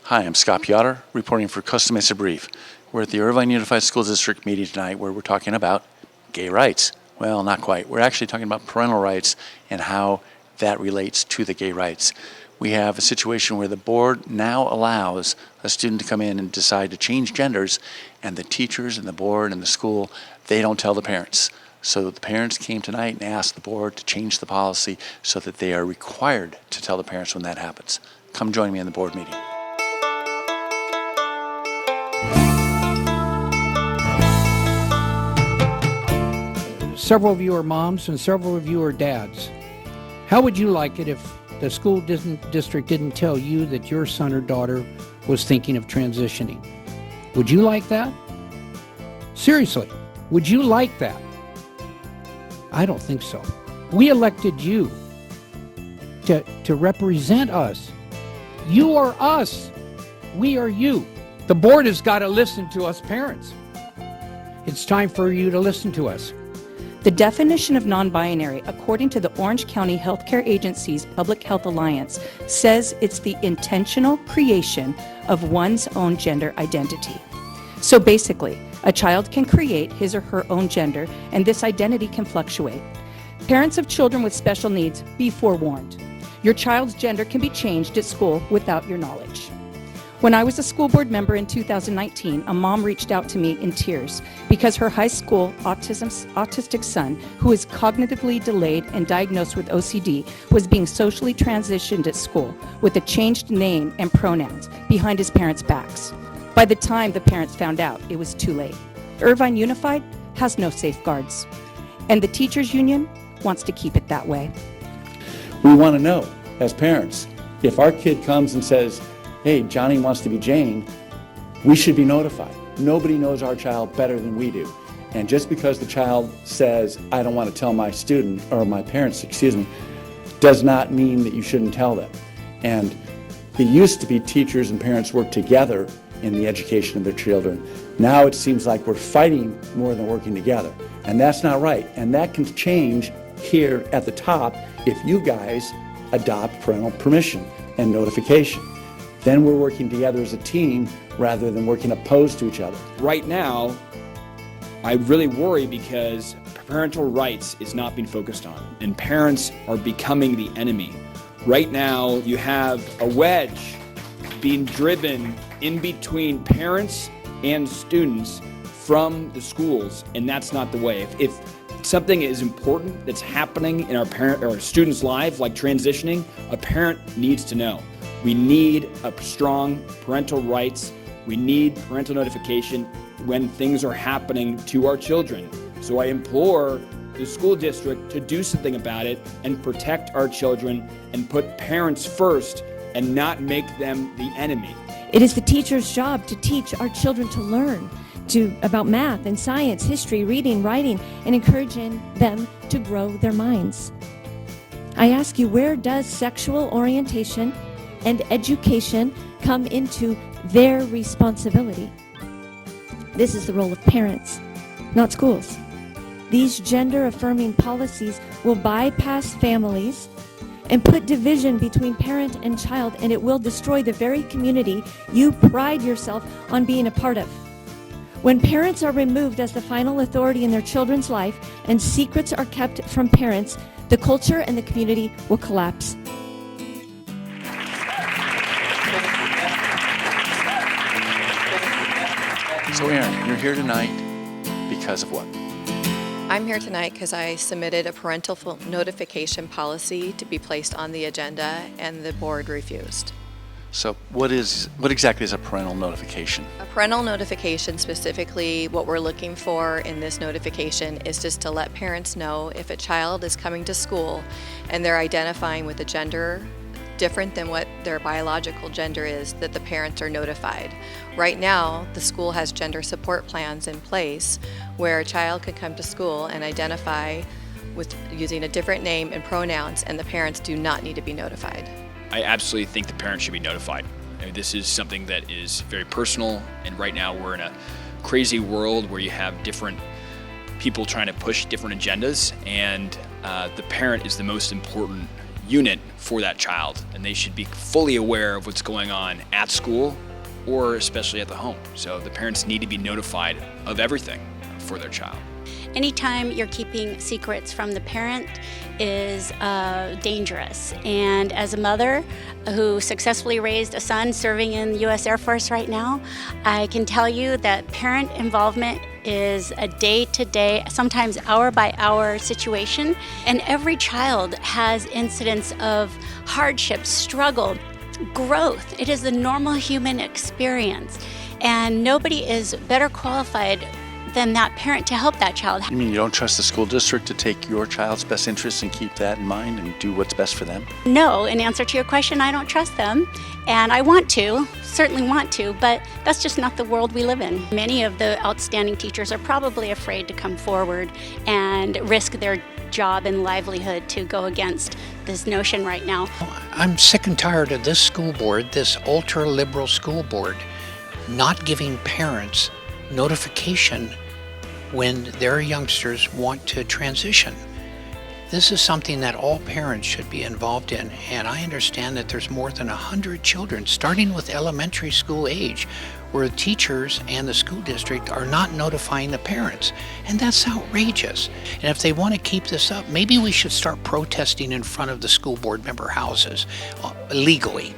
Hi, I'm Scott Piotr, reporting for Costa Mesa Brief. We're at the Irvine Unified School District meeting tonight where we're talking about gay rights. Well, not quite. We're actually talking about parental rights and how that relates to the gay rights. We have a situation where the board now allows a student to come in and decide to change genders, and the teachers and the board and the school, they don't tell the parents. So the parents came tonight and asked the board to change the policy so that they are required to tell the parents when that happens. Come join me in the board meeting. Several of you are moms and several of you are dads. How would you like it if the school district didn't tell you that your son or daughter was thinking of transitioning? Would you like that? Seriously, would you like that? I don't think so. We elected you to represent us. You are us. We are you. The board has got to listen to us parents. It's time for you to listen to us. The definition of non-binary, according to the Orange County Healthcare Agency's Public Health Alliance, says it's the intentional creation of one's own gender identity. So basically, a child can create his or her own gender, and this identity can fluctuate. Parents of children with special needs, be forewarned. Your child's gender can be changed at school without your knowledge. When I was a school board member in 2019, a mom reached out to me in tears because her high school autistic son, who is cognitively delayed and diagnosed with OCD, was being socially transitioned at school with a changed name and pronouns behind his parents' backs. By the time the parents found out, it was too late. Irvine Unified has no safeguards, and the teachers union wants to keep it that way. We want to know, as parents, if our kid comes and says, hey, Johnny wants to be Jane, we should be notified. Nobody knows our child better than we do. And just because the child says, I don't want to tell my student, or my parents, does not mean that you shouldn't tell them. And it used to be teachers and parents work together in the education of their children. Now it seems like we're fighting more than working together. And that's not right. And that can change here at the top if you guys adopt parental permission and notification. Then we're working together as a team rather than working opposed to each other. Right now, I really worry because parental rights is not being focused on, and parents are becoming the enemy. Right now, you have a wedge being driven in between parents and students from the schools, and that's not the way. If something is important that's happening in our students' lives, like transitioning, a parent needs to know. We need a strong parental rights. We need parental notification when things are happening to our children. So I implore the school district to do something about it and protect our children and put parents first and not make them the enemy. It is the teacher's job to teach our children to learn about math and science, history, reading, writing, and encouraging them to grow their minds. I ask you, where does sexual orientation and education come into their responsibility? This is the role of parents, not schools. These gender-affirming policies will bypass families and put division between parent and child, and it will destroy the very community you pride yourself on being a part of. When parents are removed as the final authority in their children's life and secrets are kept from parents, the culture and the community will collapse. So Aaron, you're here tonight because of what? I'm here tonight because I submitted a parental notification policy to be placed on the agenda, and the board refused. So what exactly is a parental notification? A parental notification, specifically what we're looking for in this notification, is just to let parents know if a child is coming to school and they're identifying with a gender different than what their biological gender is, that the parents are notified. Right now, the school has gender support plans in place where a child could come to school and identify with using a different name and pronouns, and the parents do not need to be notified. I absolutely think the parents should be notified. I mean, this is something that is very personal, and right now we're in a crazy world where you have different people trying to push different agendas, and the parent is the most important unit for that child, and they should be fully aware of what's going on at school or especially at the home. So the parents need to be notified of everything for their child. Anytime you're keeping secrets from the parent is dangerous. And as a mother who successfully raised a son serving in the U.S. Air Force right now, I can tell you that parent involvement is a day-to-day, sometimes hour-by-hour situation. And every child has incidents of hardship, struggle, growth. It is the normal human experience. And nobody is better qualified than that parent to help that child. You mean you don't trust the school district to take your child's best interests and keep that in mind and do what's best for them? No, in answer to your question, I don't trust them. And I want to, certainly want to, but that's just not the world we live in. Many of the outstanding teachers are probably afraid to come forward and risk their job and livelihood to go against this notion right now. I'm sick and tired of this school board, this ultra-liberal school board, not giving parents notification when their youngsters want to transition. This is something that all parents should be involved in, and I understand that there's more than 100 children, starting with elementary school age, where the teachers and the school district are not notifying the parents, and that's outrageous. And if they want to keep this up, maybe we should start protesting in front of the school board member houses legally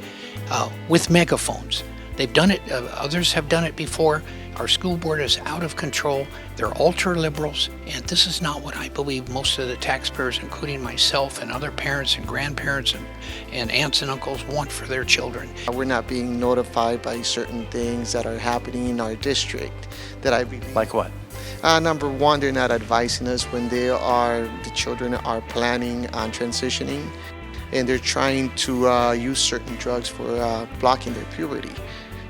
with megaphones. They've done it, others have done it before. Our school board is out of control. They're ultra liberals, and this is not what I believe most of the taxpayers, including myself and other parents and grandparents and aunts and uncles, want for their children. We're not being notified by certain things that are happening in our district that I believe. Like what? Number one, they're not advising us when the children are planning on transitioning, and they're trying to use certain drugs for blocking their puberty,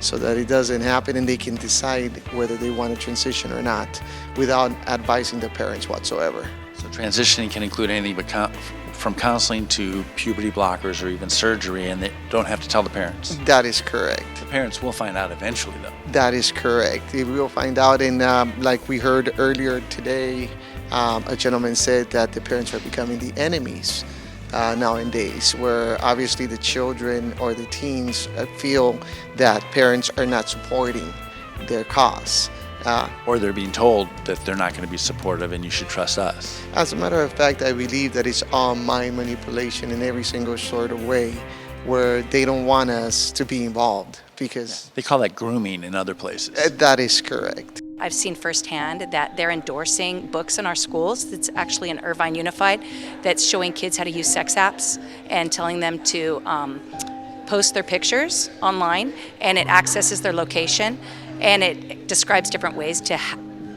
so that it doesn't happen and they can decide whether they want to transition or not without advising the parents whatsoever. So transitioning can include anything but from counseling to puberty blockers or even surgery, and they don't have to tell the parents. That is correct. The parents will find out eventually, though. That is correct. We will find out, and like we heard earlier today, a gentleman said that the parents are becoming the enemies nowadays, where obviously the children or the teens feel that parents are not supporting their cause. Or they're being told that they're not going to be supportive and you should trust us. As a matter of fact, I believe that it's all mind manipulation in every single sort of way, where they don't want us to be involved because... They call that grooming in other places. That is correct. I've seen firsthand that they're endorsing books in our schools. It's actually an Irvine Unified that's showing kids how to use sex apps and telling them to post their pictures online, and it accesses their location, and it describes different ways to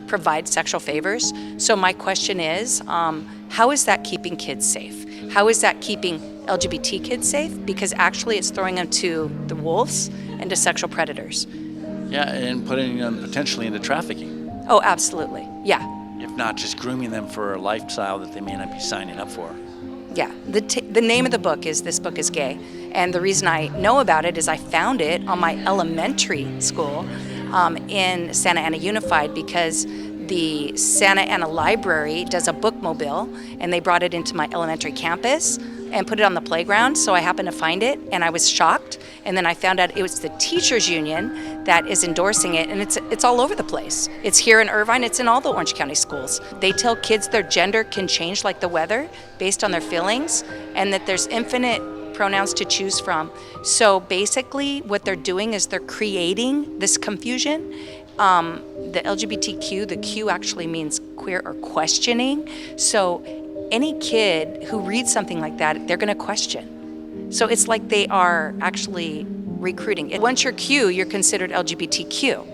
provide sexual favors. So my question is, how is that keeping kids safe? How is that keeping LGBT kids safe? Because actually it's throwing them to the wolves and to sexual predators. Yeah, and putting them potentially into trafficking. Oh, absolutely. Yeah. If not, just grooming them for a lifestyle that they may not be signing up for. Yeah. The name of the book is This Book is Gay. And the reason I know about it is I found it on my elementary school in Santa Ana Unified, because the Santa Ana Library does a bookmobile, and they brought it into my elementary campus and put it on the playground. So I happened to find it, and I was shocked. And then I found out it was the teachers union that is endorsing it, and it's all over the place. It's here in Irvine, it's in all the Orange County schools. They tell kids their gender can change like the weather based on their feelings, and that there's infinite pronouns to choose from. So basically what they're doing is they're creating this confusion. The LGBTQ, the Q actually means queer or questioning. So any kid who reads something like that, they're gonna question. So it's like they are actually recruiting. Once you're Q, you're considered LGBTQ.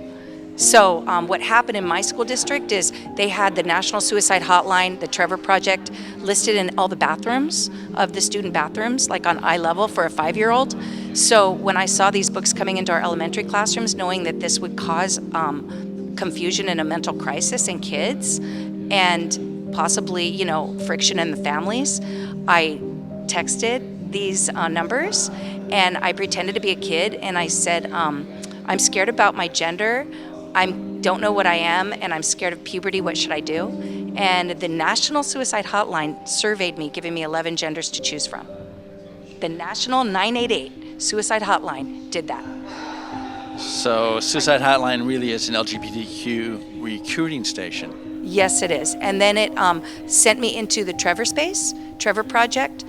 So what happened in my school district is they had the National Suicide Hotline, the Trevor Project, listed in all the bathrooms of the student bathrooms, like on eye level for a 5-year-old. So when I saw these books coming into our elementary classrooms, knowing that this would cause confusion and a mental crisis in kids, and possibly, friction in the families, I texted these numbers, and I pretended to be a kid, and I said, I'm scared about my gender, I don't know what I am, and I'm scared of puberty, what should I do? And the National Suicide Hotline surveyed me, giving me 11 genders to choose from. The National 988 Suicide Hotline did that. So Suicide Hotline really is an LGBTQ recruiting station. Yes, it is. And then it sent me into the Trevor Project.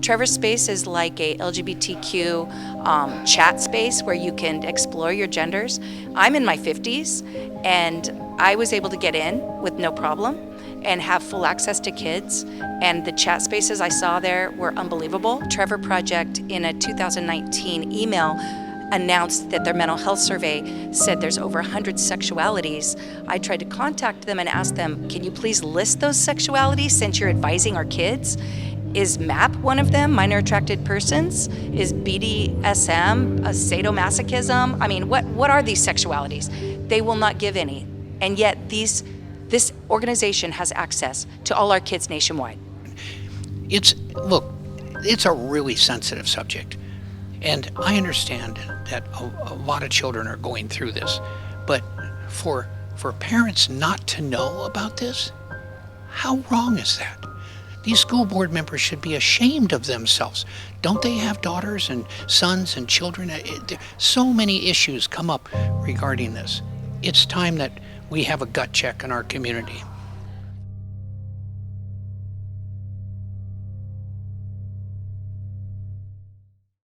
Trevor Space is like a LGBTQ chat space where you can explore your genders. I'm in my 50s, and I was able to get in with no problem and have full access to kids. And the chat spaces I saw there were unbelievable. Trevor Project, in a 2019 email, announced that their mental health survey said there's over 100 sexualities. I tried to contact them and ask them, can you please list those sexualities since you're advising our kids? Is MAP one of them, minor attracted persons? Is BDSM, a sadomasochism? I mean, what are these sexualities? They will not give any. And yet this organization has access to all our kids nationwide. It's a really sensitive subject. And I understand that a lot of children are going through this. But for parents not to know about this, how wrong is that? These school board members should be ashamed of themselves. Don't they have daughters and sons and children? So many issues come up regarding this. It's time that we have a gut check in our community.